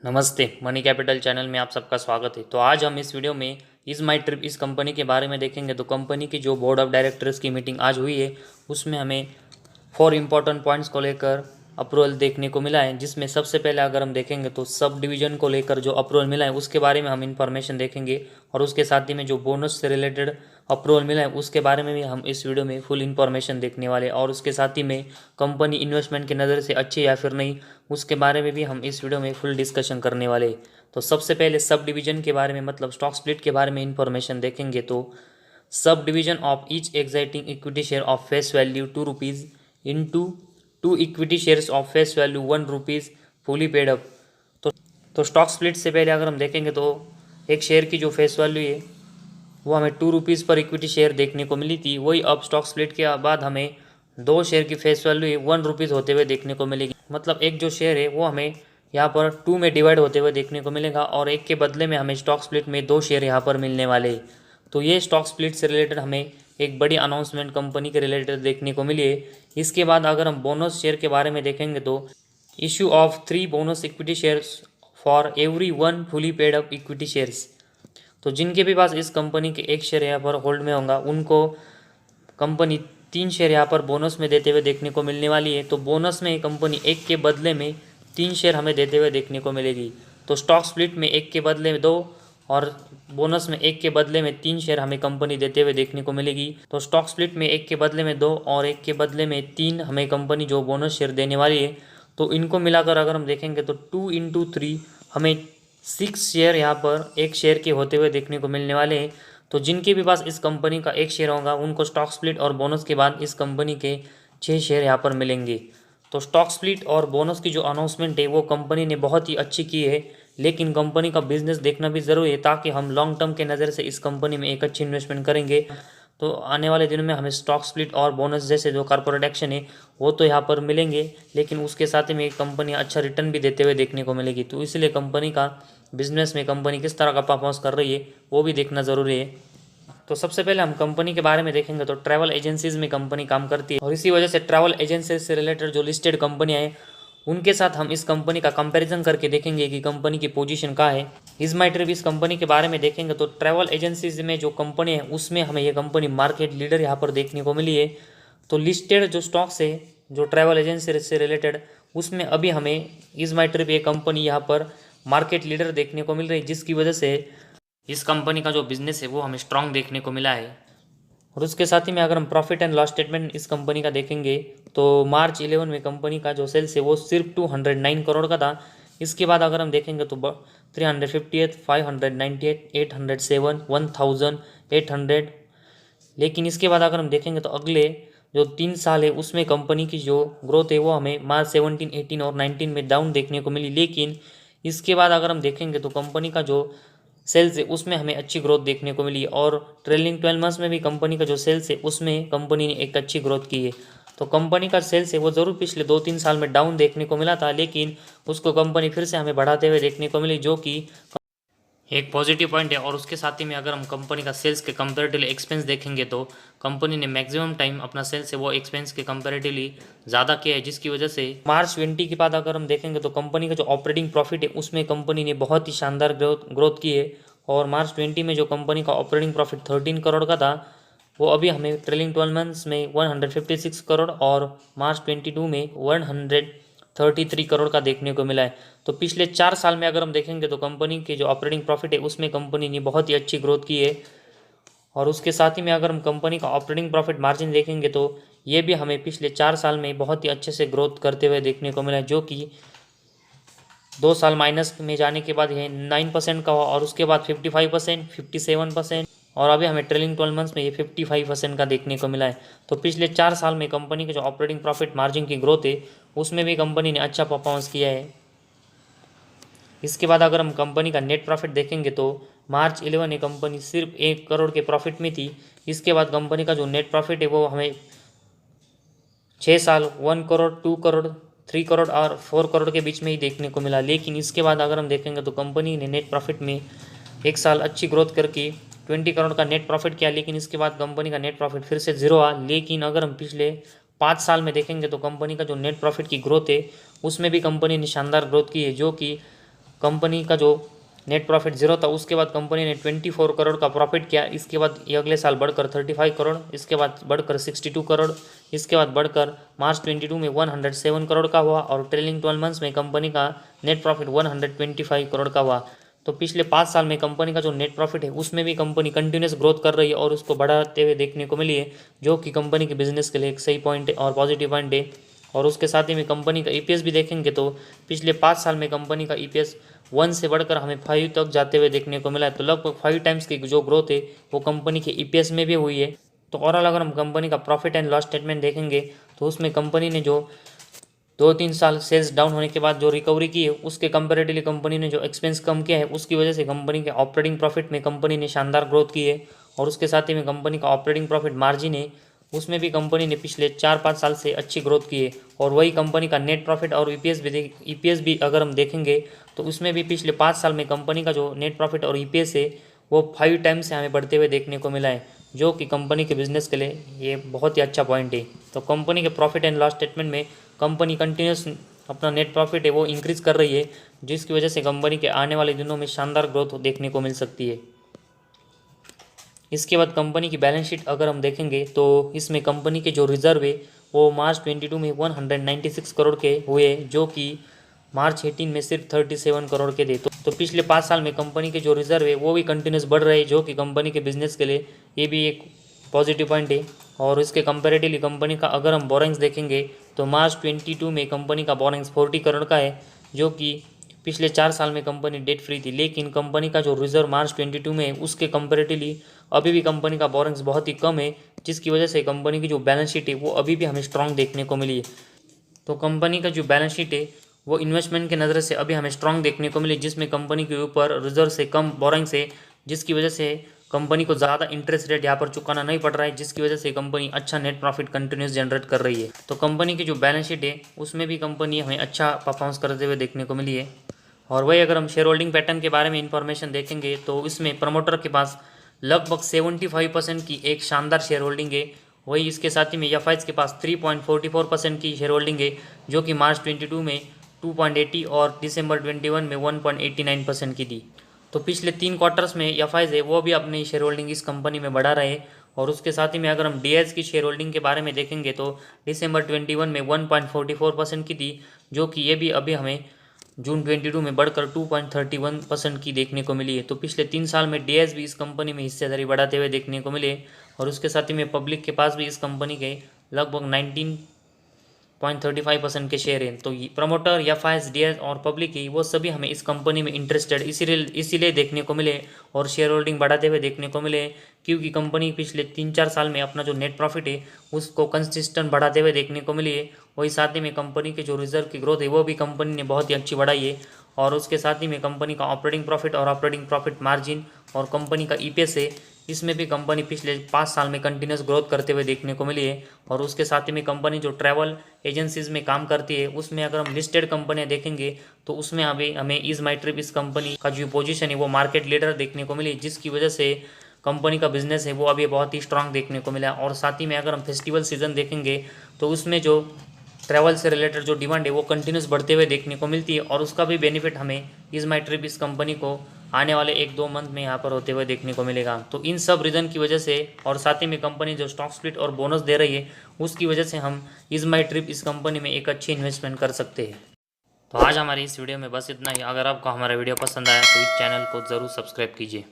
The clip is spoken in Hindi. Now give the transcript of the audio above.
नमस्ते, मनी कैपिटल चैनल में आप सबका स्वागत है। तो आज हम इस वीडियो में इज़ माई ट्रिप इस कंपनी के बारे में देखेंगे। तो कंपनी की जो बोर्ड ऑफ डायरेक्टर्स की मीटिंग आज हुई है उसमें हमें 4 इम्पॉर्टेंट पॉइंट्स को लेकर अप्रूवल देखने को मिला है, जिसमें सबसे पहले अगर हम देखेंगे तो सब डिवीज़न को लेकर जो अप्रूवल मिला है उसके बारे में हम इन्फॉर्मेशन देखेंगे, और उसके साथ ही में जो बोनस से रिलेटेड अप्रूवल मिला है उसके बारे में भी हम इस वीडियो में फुल इन्फॉर्मेशन देखने वाले हैं। और उसके साथ ही में कंपनी इन्वेस्टमेंट की नज़र से अच्छी या फिर नहीं, उसके बारे में भी हम इस वीडियो में फुल डिस्कशन करने वाले हैं। तो सबसे पहले सब डिवीज़न के बारे में मतलब स्टॉक स्प्लिट के बारे में इन्फॉर्मेशन देखेंगे। तो sub division of each exciting equity share of face value ₹2 into 2 equity shares of face value ₹1 fully paid up. तो स्टॉक स्प्लिट से पहले अगर हम देखेंगे तो एक शेयर की जो फेस वैल्यू है वो हमें ₹2 पर इक्विटी शेयर देखने को मिली थी, वही अब स्टॉक स्प्लिट के बाद हमें दो शेयर की फेस वैल्यू है ₹1 होते हुए देखने को मिलेगी। मतलब एक जो शेयर है वो हमें यहाँ पर 2 में डिवाइड होते हुए देखने को मिलेगा, और एक के बदले में हमें स्टॉक स्प्लिट में दो शेयर यहाँ पर मिलने वाले हैं। तो ये स्टॉक स्प्लिट से रिलेटेड हमें एक बड़ी अनाउंसमेंट कंपनी के रिलेटेड देखने को मिली है। इसके बाद अगर हम बोनस शेयर के बारे में देखेंगे तो issue of 3 bonus equity shares for every 1 fully paid up equity shares. तो जिनके भी पास इस कंपनी के एक शेयर यहाँ पर होल्ड में होगा उनको कंपनी 3 शेयर यहाँ पर बोनस में देते हुए देखने को मिलने वाली है। तो बोनस में कंपनी एक के बदले में 3 शेयर हमें देते हुए देखने को मिलेगी। तो स्टॉक स्प्लिट में एक के बदले में 2 और बोनस में एक के बदले में 3 शेयर हमें कंपनी देते हुए देखने को मिलेगी। तो स्टॉक स्प्लिट में एक के बदले में 2 और एक के बदले में 3 हमें कंपनी जो बोनस शेयर देने वाली है, तो इनको मिलाकर अगर हम देखेंगे तो 2 × 3 हमें 6 शेयर यहाँ पर एक शेयर के होते हुए देखने को मिलने वाले हैं। तो जिनके भी पास इस कंपनी का एक शेयर होगा उनको स्टॉक स्प्लिट और बोनस के बाद इस कंपनी के 6 शेयर यहाँ पर मिलेंगे। तो स्टॉक स्प्लिट और बोनस की जो अनाउंसमेंट है वो कंपनी ने बहुत ही अच्छी की है, लेकिन कंपनी का बिजनेस देखना भी ज़रूरी है ताकि हम लॉन्ग टर्म के नज़र से इस कंपनी में एक अच्छी इन्वेस्टमेंट करेंगे। तो आने वाले दिनों में हमें स्टॉक स्प्लिट और बोनस जैसे जो कॉर्पोरेट एक्शन है वो तो यहाँ पर मिलेंगे, लेकिन उसके साथ ही में कंपनी अच्छा रिटर्न भी देते हुए देखने को मिलेगी। तो इसलिए कंपनी का बिजनेस में कंपनी किस तरह का परफॉर्मेंस कर रही है वो भी देखना ज़रूरी है। तो सबसे पहले हम कंपनी के बारे में देखेंगे तो ट्रैवल एजेंसीज में कंपनी काम करती है, और इसी वजह से ट्रैवल एजेंसीज से रिलेटेड जो लिस्टेड कंपनियां हैं उनके साथ हम इस कंपनी का कंपैरिजन करके देखेंगे कि कंपनी की पोजीशन क्या है। इज़ माई ट्रिप इस कंपनी के बारे में देखेंगे तो ट्रैवल एजेंसीज में जो कंपनी है उसमें हमें ये कंपनी मार्केट लीडर यहाँ पर देखने को मिली है। तो लिस्टेड जो स्टॉक्स है जो ट्रैवल एजेंसी से रिलेटेड उसमें अभी हमें इज़ माई ट्रिप ये कंपनी यहाँ पर मार्केट लीडर देखने को मिल रही है, जिसकी वजह से इस कंपनी का जो बिजनेस है वो हमें स्ट्रांग देखने को मिला है। और उसके साथ ही में अगर हम प्रॉफिट एंड लॉस स्टेटमेंट इस कंपनी का देखेंगे तो मार्च 11 में कंपनी का जो सेल्स है वो सिर्फ 209 करोड़ का था। इसके बाद अगर हम देखेंगे तो 358, 598, 807, 1800, लेकिन इसके बाद अगर हम देखेंगे तो अगले जो 3 साल है उसमें कंपनी की जो ग्रोथ है वो हमें मार्च 17, 18 और 19 में डाउन देखने को मिली। लेकिन इसके बाद अगर हम देखेंगे तो कंपनी का जो सेल्स है उसमें हमें अच्छी ग्रोथ देखने को मिली, और ट्रेलिंग 12 मंथ्स में भी कंपनी का जो सेल्स है उसमें कंपनी ने एक अच्छी ग्रोथ की है। तो कंपनी का सेल्स है वो ज़रूर पिछले 2-3 साल में डाउन देखने को मिला था, लेकिन उसको कंपनी फिर से हमें बढ़ाते हुए देखने को मिली, जो कि एक पॉजिटिव पॉइंट है। और उसके साथ ही में अगर हम कंपनी का सेल्स के कंपैरेटिवली एक्सपेंस देखेंगे तो कंपनी ने मैक्सिमम टाइम अपना सेल्स है वो एक्सपेंस के कंपैरेटिवली ज़्यादा किया है, जिसकी वजह से मार्च 20 के बाद अगर हम देखेंगे तो कंपनी का जो ऑपरेटिंग प्रॉफिट है उसमें कंपनी ने बहुत ही शानदार ग्रोथ की है। और मार्च 20 में जो कंपनी का ऑपरेटिंग प्रॉफिट 13 करोड़ का था वो अभी हमें ट्रेलिंग 12 मंथ्स में 156 करोड़ और मार्च 22 में 133 करोड़ का देखने को मिला है। तो पिछले 4 साल में अगर हम देखेंगे तो कंपनी के जो ऑपरेटिंग प्रॉफिट है उसमें कंपनी ने बहुत ही अच्छी ग्रोथ की है। और उसके साथ ही में अगर हम कंपनी का ऑपरेटिंग प्रॉफिट मार्जिन देखेंगे तो ये भी हमें पिछले 4 साल में बहुत ही अच्छे से ग्रोथ करते हुए देखने को मिला है, जो कि 2 साल माइनस में जाने के बाद ये 9% का हुआ, और उसके बाद 55%, 57%, और अभी हमें ट्रेलिंग 12 मंथ्स में ये 55% का देखने को मिला है। तो पिछले 4 साल में कंपनी के जो ऑपरेटिंग प्रॉफिट मार्जिन की ग्रोथ है उसमें भी कंपनी ने अच्छा परफॉर्मेंस किया है। इसके बाद अगर हम कंपनी का नेट प्रॉफिट देखेंगे तो मार्च 11 में कंपनी सिर्फ 1 करोड़ के प्रॉफिट में थी। इसके बाद कंपनी का जो नेट प्रॉफिट है वो हमें 6 साल 1 करोड़, 2 करोड़, 3 करोड़ और 4 करोड़ के बीच में ही देखने को मिला। लेकिन इसके बाद अगर हम देखेंगे तो कंपनी ने नेट प्रॉफिट में 1 साल अच्छी ग्रोथ करके 20 करोड़ का नेट प्रॉफिट किया, लेकिन इसके बाद कंपनी का नेट प्रॉफिट फिर से ज़ीरो आ। लेकिन अगर हम पिछले 5 साल में देखेंगे तो कंपनी का जो नेट प्रॉफिट की ग्रोथ है उसमें भी कंपनी ने शानदार ग्रोथ की है, जो कि कंपनी का जो नेट प्रॉफिट जीरो था, उसके बाद कंपनी ने 24 करोड़ का प्रॉफिट किया। इसके बाद ये अगले साल बढ़कर 35 करोड़, इसके बाद बढ़कर 62 करोड़, इसके बाद बढ़कर मार्च 22 में 107 करोड़ का हुआ और ट्रेलिंग 12 मंथ्स में कंपनी का नेट प्रॉफिट 125 करोड़ का हुआ। तो पिछले 5 साल में कंपनी का जो नेट प्रॉफिट है उसमें भी कंपनी कंटिन्यूस ग्रोथ कर रही है और उसको बढ़ाते हुए देखने को मिली है, जो कि कंपनी के बिजनेस के लिए एक सही पॉइंट है और पॉजिटिव पॉइंट है। और उसके साथ ही में कंपनी का ईपीएस भी देखेंगे तो पिछले 5 साल में कंपनी का ईपीएस 1 से बढ़कर हमें 5 तक जाते हुए देखने को मिला है। तो लगभग 5 टाइम्स की जो ग्रोथ है वो कंपनी के ईपीएस में भी हुई है। तो ओवरऑल अगर हम कंपनी का प्रॉफिट एंड लॉस स्टेटमेंट देखेंगे तो उसमें कंपनी ने जो 2-3 साल सेल्स डाउन होने के बाद जो रिकवरी की है उसके कंपेरेटिवली कंपनी ने जो एक्सपेंस कम किया है उसकी वजह से कंपनी के ऑपरेटिंग प्रॉफिट में कंपनी ने शानदार ग्रोथ की है। और उसके साथ ही में कंपनी का ऑपरेटिंग प्रॉफिट मार्जिन है उसमें भी कंपनी ने पिछले 4-5 साल से अच्छी ग्रोथ की है। और वही कंपनी का नेट प्रॉफिट और ईपीएस भी अगर हम देखेंगे तो उसमें भी पिछले 5 साल में कंपनी का जो नेट प्रॉफिट और ईपीएस है वो 5 टाइम्स से हमें बढ़ते हुए देखने को मिला है, जो कि कंपनी के बिजनेस के लिए ये बहुत ही अच्छा पॉइंट है। तो कंपनी के प्रॉफिट एंड लॉस स्टेटमेंट में कंपनी कंटिन्यूस अपना नेट प्रॉफिट है वो इंक्रीज कर रही है, जिसकी वजह से कंपनी के आने वाले दिनों में शानदार ग्रोथ देखने को मिल सकती है। इसके बाद कंपनी की बैलेंस शीट अगर हम देखेंगे तो इसमें कंपनी के जो रिजर्व है वो मार्च 22 में 196 करोड़ के हुए, जो कि मार्च 18 में सिर्फ 37 करोड़ के थे। तो पिछले 5 साल में कंपनी के जो रिजर्व है वो भी कंटिन्यूस बढ़ रहे हैं, जो कि कंपनी के बिजनेस के लिए ये भी एक पॉजिटिव पॉइंट है। और इसके कंपेरेटिवली कंपनी का अगर हम बोरिंग्स देखेंगे तो मार्च 22 में कंपनी का बोरिंग्स 40 करोड़ का है, जो कि पिछले 4 साल में कंपनी डेट फ्री थी। लेकिन कंपनी का जो रिजर्व मार्च 22 में है उसके कंपेरेटिवली अभी भी कंपनी का बोरिंग्स बहुत ही कम है, जिसकी वजह से कंपनी की जो बैलेंस शीट है वो अभी भी हमें स्ट्रांग देखने को मिली है। तो कंपनी का जो बैलेंस शीट है वो इन्वेस्टमेंट के नज़र से अभी हमें स्ट्रांग देखने को मिली, जिसमें कंपनी के ऊपर रिजर्व से कम बोरिंग्स है, जिसकी वजह से कंपनी को ज़्यादा इंटरेस्ट रेट यहाँ पर चुकाना नहीं पड़ रहा है, जिसकी वजह से कंपनी अच्छा नेट प्रॉफिट कंटिन्यूस जनरेट कर रही है। तो कंपनी की जो बैलेंस शीट है उसमें भी कंपनी हमें अच्छा परफॉर्मेंस करते हुए देखने को मिली है। और वही अगर हम शेयर होल्डिंग पैटर्न के बारे में इंफॉर्मेशन देखेंगे तो इसमें प्रमोटर के पास लगभग 75% की एक शानदार शेयर होल्डिंग है। वही इसके साथ ही में एफआईज के पास 3.44% की शेयर होल्डिंग है, जो कि मार्च 22 में 2.80 और दिसंबर 21 में 1.89% की थी। तो पिछले 3 क्वार्टर्स में एफआईज है वो भी अपनी शेयर होल्डिंग इस कंपनी में बढ़ा रहे हैं। और उसके साथ ही में अगर हम डीएस की शेयर होल्डिंग के बारे में देखेंगे तो दिसंबर 21 में 1.44% की थी, जो कि ये भी अभी हमें जून 22 में बढ़कर 2.31% की देखने को मिली है। तो पिछले 3 साल में डीएस भी इस कंपनी में हिस्सेदारी बढ़ाते हुए देखने को मिले। और उसके साथ ही में पब्लिक के पास भी इस कंपनी के लगभग 19.35% के शेयर हैं। तो प्रमोटर एफआईएस डीएस और पब्लिक ही वो सभी हमें इस कंपनी में इंटरेस्टेड इसीलिए देखने को मिले और शेयर होल्डिंग बढ़ाते हुए देखने को मिले, क्योंकि कंपनी पिछले 3-4 साल में अपना जो नेट प्रॉफिट है उसको कंसिस्टेंट बढ़ाते हुए देखने को मिली है। वही साथ ही में कंपनी के जो रिजर्व की ग्रोथ है वो भी कंपनी ने बहुत ही अच्छी बढ़ाई है। और उसके साथ ही में कंपनी का ऑपरेटिंग प्रॉफिट और ऑपरेटिंग प्रॉफिट मार्जिन और कंपनी का ईपीएस है, इसमें भी कंपनी पिछले 5 साल में कंटिन्यूस ग्रोथ करते हुए देखने को मिली है। और उसके साथ ही में कंपनी जो ट्रैवल एजेंसीज में काम करती है उसमें अगर हम लिस्टेड कंपनियां देखेंगे तो उसमें अभी हमें इज माई ट्रिप इस कंपनी का जो पोजीशन है वो मार्केट लीडर देखने को मिली, जिसकी वजह से कंपनी का बिजनेस है वो अभी बहुत ही स्ट्रांग देखने को मिला। और साथ ही में अगर हम फेस्टिवल सीजन देखेंगे तो उसमें जो ट्रैवल से रिलेटेड जो डिमांड है वो कंटिन्यूस बढ़ते हुए देखने को मिलती है और उसका भी बेनिफिट हमें इज माई ट्रिप इस कंपनी को आने वाले 1-2 मंथ में यहाँ पर होते हुए देखने को मिलेगा। तो इन सब रीज़न की वजह से और साथ ही में कंपनी जो स्टॉक स्प्लिट और बोनस दे रही है उसकी वजह से हम इज माई ट्रिप इस कंपनी में एक अच्छी इन्वेस्टमेंट कर सकते हैं। तो आज हमारी इस वीडियो में बस इतना ही। अगर आपको हमारा वीडियो पसंद आया तो इस चैनल को ज़रूर सब्सक्राइब कीजिए।